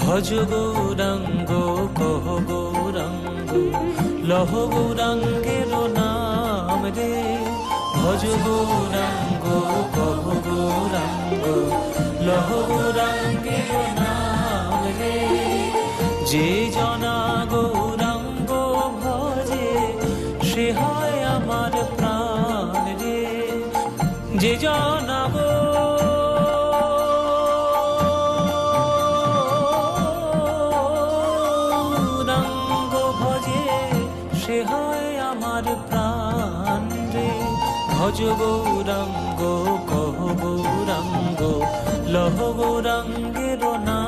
ভজ গৌরাঙ্গ কহ গৌরাঙ্গ লহ গৌরাঙ্গের নাম রে। ভজ গৌরাঙ্গ কহ গৌরাঙ্গ লহ গৌরাঙ্গের নাম রে। যে জনা গৌরাঙ্গ ভজে সে হয় আমার প্রাণ রে। যে জনা গৌরাঙ্গ ভজে সে হয় আমার প্রাণ রে। ভজ গৌরাঙ্গ কহ গৌরাঙ্গ লহ গৌরাঙ্গের নাম